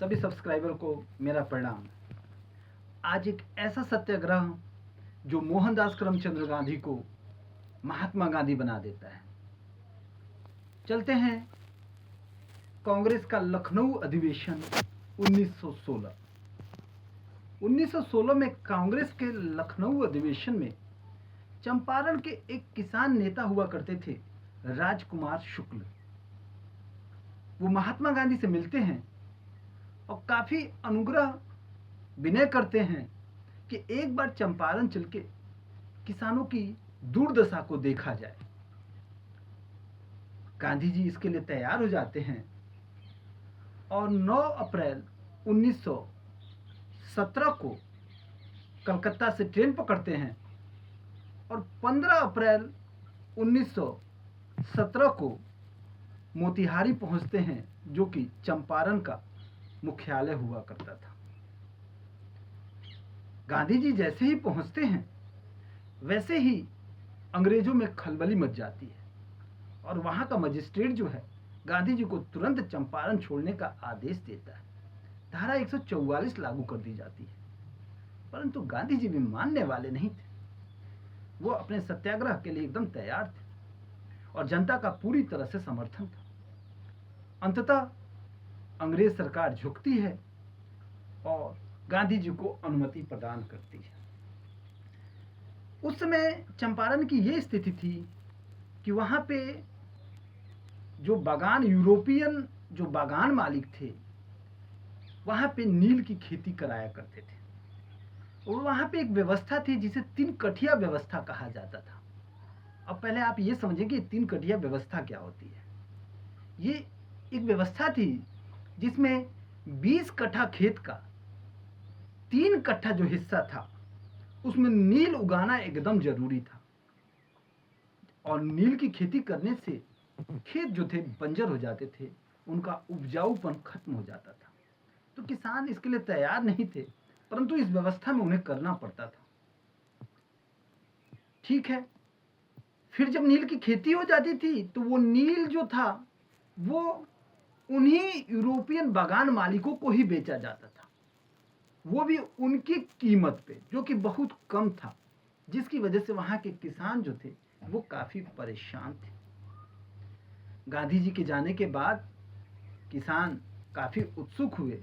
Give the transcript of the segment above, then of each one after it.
सभी सब्सक्राइबर को मेरा प्रणाम। आज एक ऐसा सत्याग्रह जो मोहनदास करमचंद गांधी को महात्मा गांधी बना देता है। चलते हैं कांग्रेस का लखनऊ अधिवेशन 1916। 1916 में कांग्रेस के लखनऊ अधिवेशन में चंपारण के एक किसान नेता हुआ करते थे, राजकुमार शुक्ल। वो महात्मा गांधी से मिलते हैं और काफी अनुग्रह विनय करते हैं कि एक बार चंपारण चल के किसानों की दुर्दशा को देखा जाए। गांधी जी इसके लिए तैयार हो जाते हैं और 9 अप्रैल 1917 को कलकत्ता से ट्रेन पकड़ते हैं और 15 अप्रैल 1917 को मोतिहारी पहुंचते हैं, जो कि चंपारण का मुख्यालय हुआ करता था। गांधी जी जैसे ही पहुंचते हैं वैसे ही अंग्रेजों में खलबली मच जाती है और वहां का मजिस्ट्रेट जो है गांधी जी को तुरंत चंपारण छोड़ने का आदेश देता है। धारा 144 लागू कर दी जाती है, परंतु गांधी जी भी मानने वाले नहीं थे। वो अपने सत्याग्रह के लिए एकदम तैयार थे और जनता का पूरी तरह से समर्थन था। अंततः अंग्रेज सरकार झुकती है और गांधी जी को अनुमति प्रदान करती है। उस समय चंपारण की यह स्थिति थी कि वहां पे जो बागान यूरोपियन जो बागान मालिक थे वहां पे नील की खेती कराया करते थे और वहां पे एक व्यवस्था थी जिसे 3 कठिया व्यवस्था कहा जाता था। अब पहले आप ये समझें कि 3 कठिया व्यवस्था क्या होती है। ये एक व्यवस्था थी जिसमें 20 कट्ठा खेत का 3 कट्ठा जो हिस्सा था उसमें नील उगाना एकदम जरूरी था और नील की खेती करने से खेत जो थे बंजर हो जाते थे, उनका उपजाऊपन खत्म हो जाता था। तो किसान इसके लिए तैयार नहीं थे, परंतु इस व्यवस्था में उन्हें करना पड़ता था। ठीक है, फिर जब नील की खेती हो जाती थी तो वो नील जो था वो उन्हीं यूरोपियन बागान मालिकों को ही बेचा जाता था, वो भी उनकी कीमत पे, जो कि बहुत कम था, जिसकी वजह से वहां के किसान जो थे वो काफी परेशान थे। गांधी जी के जाने के बाद किसान काफी उत्सुक हुए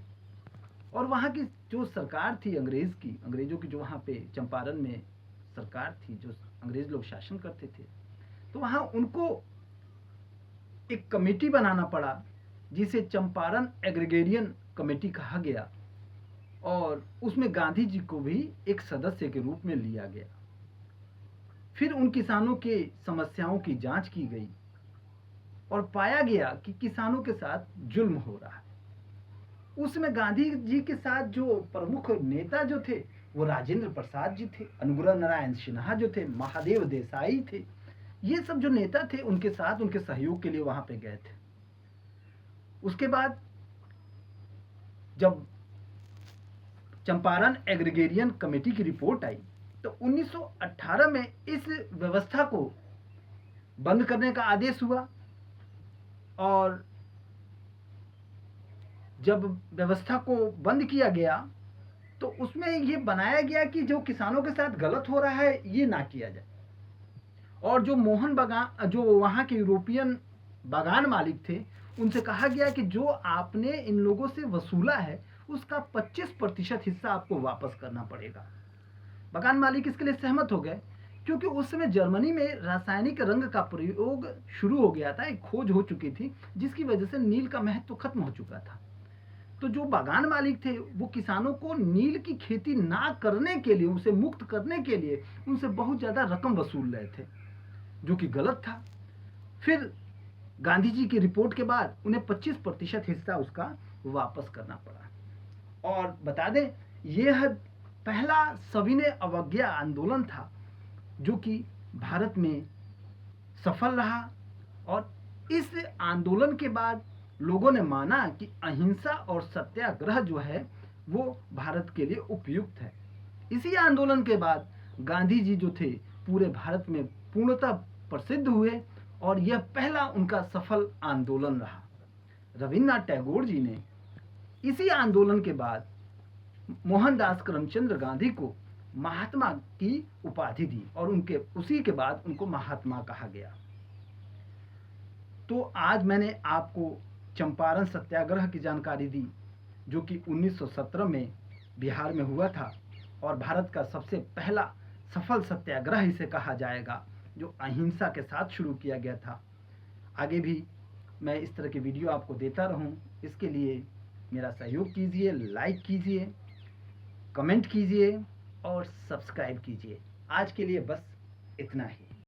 और वहां की जो सरकार थी अंग्रेजों की जो वहां पे चंपारण में सरकार थी, जो अंग्रेज लोग शासन करते थे, तो वहां उनको एक कमेटी बनाना पड़ा जिसे चंपारण एग्रीगेरियन कमेटी कहा गया और उसमें गांधी जी को भी एक सदस्य के रूप में लिया गया। फिर उन किसानों के समस्याओं की जांच की गई और पाया गया कि किसानों के साथ जुल्म हो रहा है। उसमें गांधी जी के साथ जो प्रमुख नेता जो थे वो राजेंद्र प्रसाद जी थे, अनुग्रह नारायण सिन्हा जो थे, महादेव देसाई थे। ये सब जो नेता थे उनके साथ उनके सहयोग के लिए वहां पे गए थे। उसके बाद जब चंपारण एग्रीगेरियन कमेटी की रिपोर्ट आई तो 1918 में इस व्यवस्था को बंद करने का आदेश हुआ और जब व्यवस्था को बंद किया गया तो उसमें यह बनाया गया कि जो किसानों के साथ गलत हो रहा है ये ना किया जाए और जो जो वहां के यूरोपियन बागान मालिक थे उनसे कहा गया कि जो आपने इन लोगों से वसूला है उसका 25% हिस्सा आपको वापस करना पड़ेगा। बागान मालिक इसके लिए सहमत हो गए क्योंकि उस समय जर्मनी में रासायनिक रंग का प्रयोग शुरू हो गया था, एक खोज हो चुकी थी जिसकी वजह से नील का महत्व खत्म हो चुका था। तो जो बागान मालिक थे वो किसानों को नील की खेती ना करने के लिए, उसे मुक्त करने के लिए उनसे बहुत ज्यादा रकम वसूल रहे थे, जो कि गलत था। फिर गांधी जी की रिपोर्ट के बाद उन्हें 25% हिस्सा उसका वापस करना पड़ा। और बता दें यह पहला सविनय अवज्ञा आंदोलन था जो कि भारत में सफल रहा और इस आंदोलन के बाद लोगों ने माना कि अहिंसा और सत्याग्रह जो है वो भारत के लिए उपयुक्त है। इसी आंदोलन के बाद गांधी जी जो थे पूरे भारत में पूर्णतः प्रसिद्ध हुए और यह पहला उनका सफल आंदोलन रहा। रविन्द्रनाथ टैगोर जी ने इसी आंदोलन के बाद मोहनदास करमचंद गांधी को महात्मा की उपाधि दी और उसी के बाद उनको महात्मा कहा गया। तो आज मैंने आपको चंपारण सत्याग्रह की जानकारी दी, जो कि 1917 में बिहार में हुआ था और भारत का सबसे पहला सफल सत्याग्रह इसे कहा जाएगा, जो अहिंसा के साथ शुरू किया गया था। आगे भी मैं इस तरह के वीडियो आपको देता रहूं, इसके लिए मेरा सहयोग कीजिए, लाइक कीजिए, कमेंट कीजिए और सब्सक्राइब कीजिए। आज के लिए बस इतना ही।